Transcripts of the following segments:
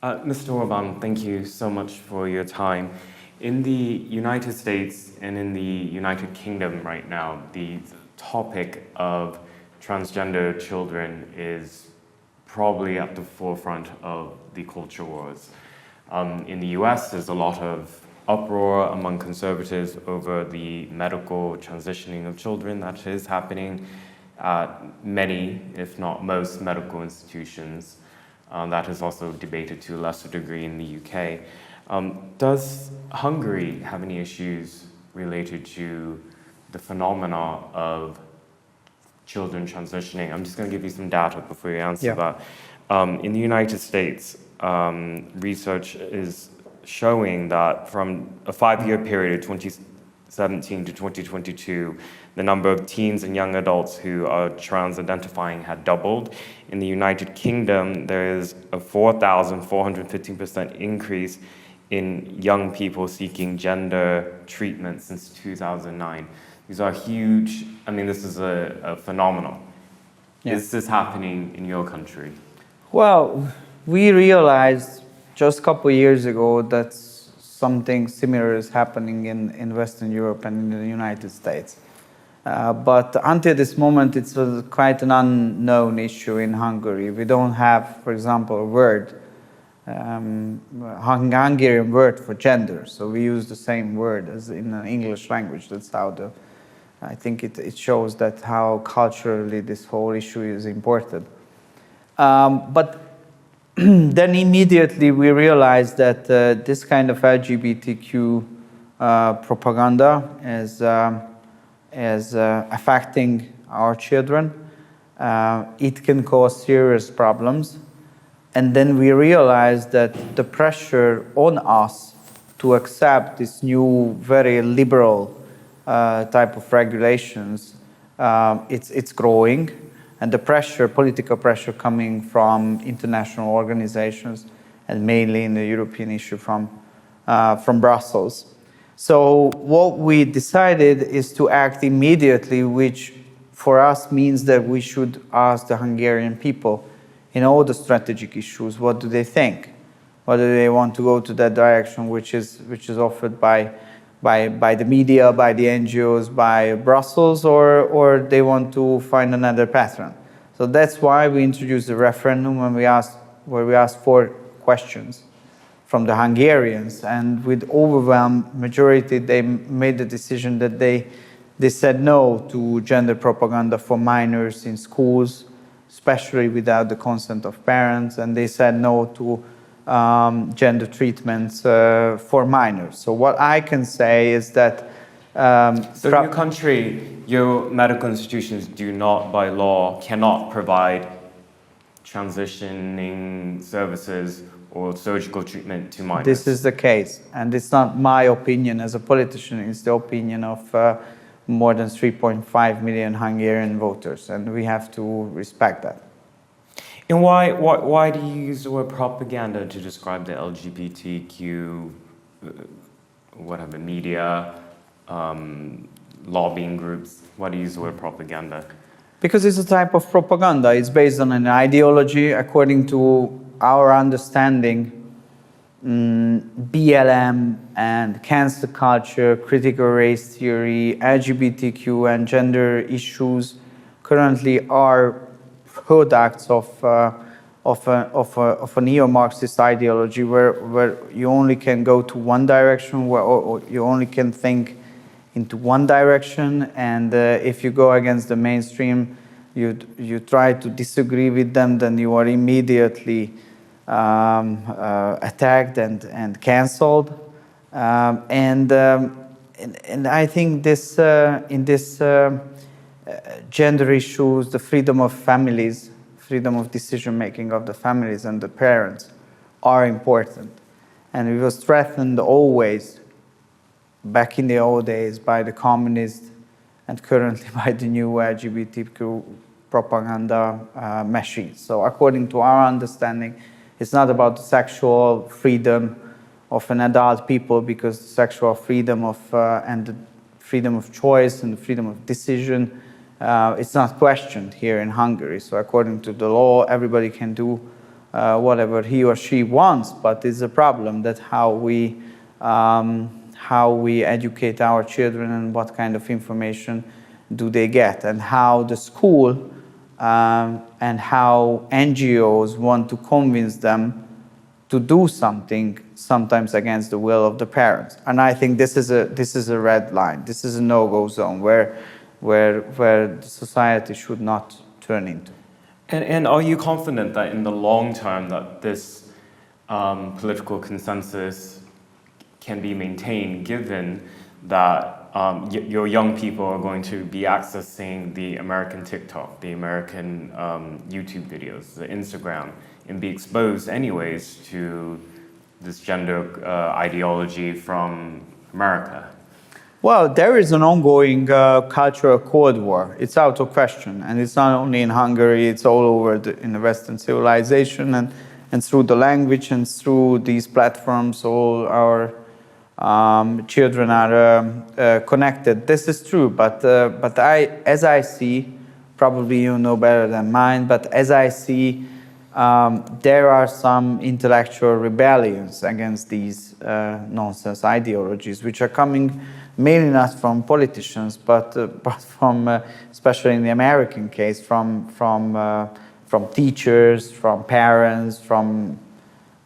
Mr. Orban, thank you so much for your time. In the United States and in the United Kingdom right now, the topic of transgender children is probably at the forefront of the culture wars. In the US, there's a lot of uproar among conservatives over the medical transitioning of children that is happening at many, if not most, medical institutions. That is also debated to a lesser degree in the UK. Does Hungary have any issues related to the phenomena of children transitioning? I'm just going to give you some data before you answer that. In the United States, research is showing that from a 5-year period, 2017 to 2022, the number of teens and young adults who are trans-identifying had doubled. In the United Kingdom, there is a 4,415% increase in young people seeking gender treatment since 2009. These are huge. I mean, this is a phenomenon. Is this happening in your country? Well, we realized just a couple of years ago that something similar is happening in Western Europe and in the United States. But until this moment, it's quite an unknown issue in Hungary. We don't have, for example, a word, Hungarian word for gender. So we use the same word as in the English language. That's how I think it shows that how culturally this whole issue is important. But then immediately we realized that this kind of LGBTQ propaganda is affecting our children. It can cause serious problems. And then we realized that the pressure on us to accept this new, very liberal type of regulations, it's growing. And the pressure, political pressure coming from international organizations and mainly in the European issue from Brussels. So what we decided is to act immediately, which for us means that we should ask the Hungarian people in all the strategic issues, what do they think? Whether they want to go to that direction which is offered by the media, by the NGOs, by Brussels, or they want to find another pattern. So that's why we introduced the referendum where we asked 4 questions from the Hungarians, and with overwhelming majority, they made the decision that they said no to gender propaganda for minors in schools, especially without the consent of parents, and they said no to gender treatments for minors. So what I can say is that so in your country, your medical institutions do not, by law, cannot provide transitioning services or surgical treatment to minors. This is the case, and it's not my opinion as a politician, it's the opinion of more than 3.5 million Hungarian voters, and we have to respect that. And why do you use the word propaganda to describe the LGBTQ, whatever, media, lobbying groups? Why do you use the word propaganda? Because it's a type of propaganda. It's based on an ideology. According to our understanding, BLM and cancel culture, critical race theory, LGBTQ and gender issues currently are products of a neo-Marxist ideology where you only can go to one direction, or you only can think into one direction, and if you go against the mainstream, you try to disagree with them, then you are immediately attacked and cancelled. And I think this in this gender issues, the freedom of families, freedom of decision making of the families and the parents are important, and it was threatened always back in the old days by the communists and currently by the new LGBTQ propaganda machines. So according to our understanding, it's not about the sexual freedom of an adult people, because the sexual freedom and the freedom of choice and the freedom of decision, it's not questioned here in Hungary. So according to the law, everybody can do whatever he or she wants, but it's a problem that how we educate our children and what kind of information do they get, and how the school and how NGOs want to convince them to do something, sometimes against the will of the parents. And I think this is a red line. This is a no-go zone where the society should not turn into. And are you confident that in the long term that this political consensus can be maintained, given that your young people are going to be accessing the American TikTok, the American YouTube videos, the Instagram, and be exposed anyways to this gender ideology from America? Well, there is an ongoing cultural Cold War. It's out of question. And it's not only in Hungary, it's all over in the Western civilization, and through the language and through these platforms, all our children are connected. This is true, but as I see, probably you know better than mine, but as I see, there are some intellectual rebellions against these nonsense ideologies, which are coming mainly not from politicians, but from, especially in the American case, from teachers, from parents, from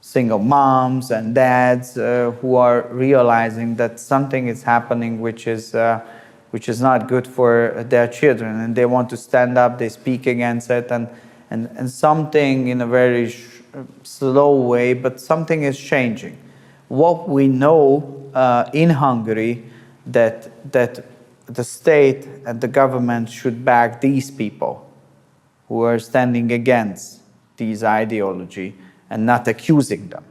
single moms and dads who are realizing that something is happening which is not good for their children, and they want to stand up, they speak against it, and something in a very slow way, but something is changing. What we know in Hungary, that the state and the government should back these people who are standing against these ideology and not accusing them.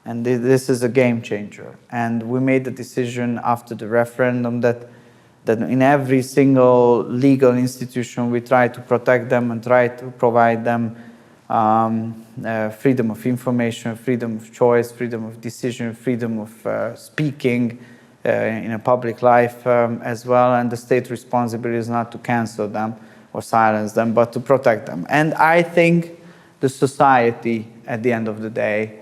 And this is a game changer. And we made the decision after the referendum that in every single legal institution we try to protect them and try to provide them freedom of information, freedom of choice, freedom of decision, freedom of speaking in a public life as well. And the state responsibility is not to cancel them or silence them, but to protect them. And I think the society, at the end of the day,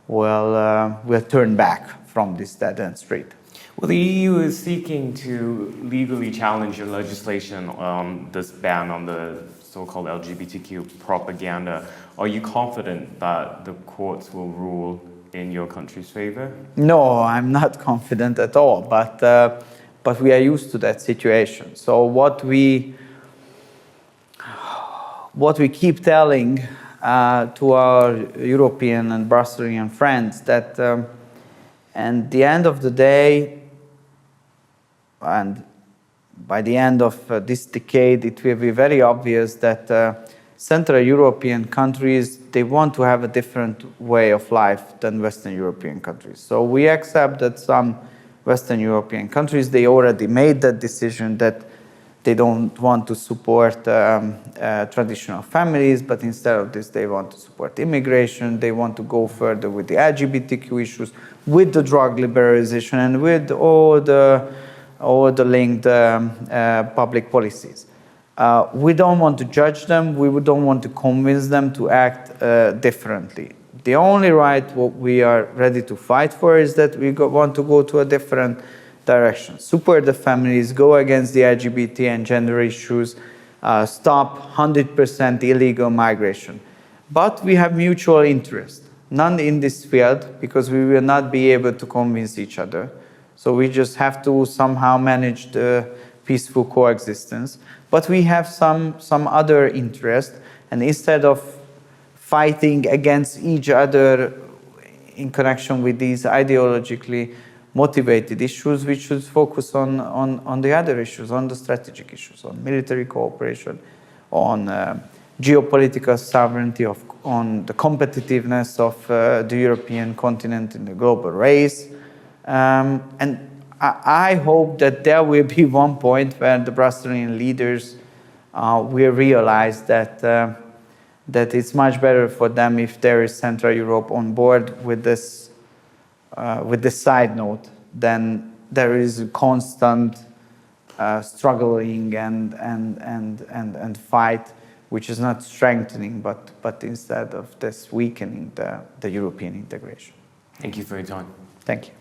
will turn back from this dead-end street. Well, the EU is seeking to legally challenge your legislation on this ban on the so-called LGBTQ propaganda. Are you confident that the courts will rule in your country's favor? No, I'm not confident at all, but we are used to that situation. So what we keep telling to our European and Brusselian friends that at the end of the day, and by the end of this decade, it will be very obvious that Central European countries, they want to have a different way of life than Western European countries. So we accept that some Western European countries, they already made that decision that they don't want to support traditional families, but instead of this, they want to support immigration. They want to go further with the LGBTQ issues, with the drug liberalization, and with all the linked public policies. We don't want to judge them. We don't want to convince them to act differently. The only right what we are ready to fight for is that we want to go to a different direction. Support the families, go against the LGBT and gender issues, stop 100% illegal migration. But we have mutual interest, none in this field, because we will not be able to convince each other. So we just have to somehow manage the peaceful coexistence. But we have some other interest, and instead of fighting against each other in connection with these ideologically motivated issues, we should focus on the other issues, on the strategic issues, on military cooperation, on geopolitical sovereignty, on the competitiveness of the European continent in the global race. And I hope that there will be one point where the Brusselian leaders will realize that it's much better for them if there is Central Europe on board with this side note than there is constant struggling and fight which is not strengthening, but instead of this weakening the European integration. Thank you for your time. Thank you.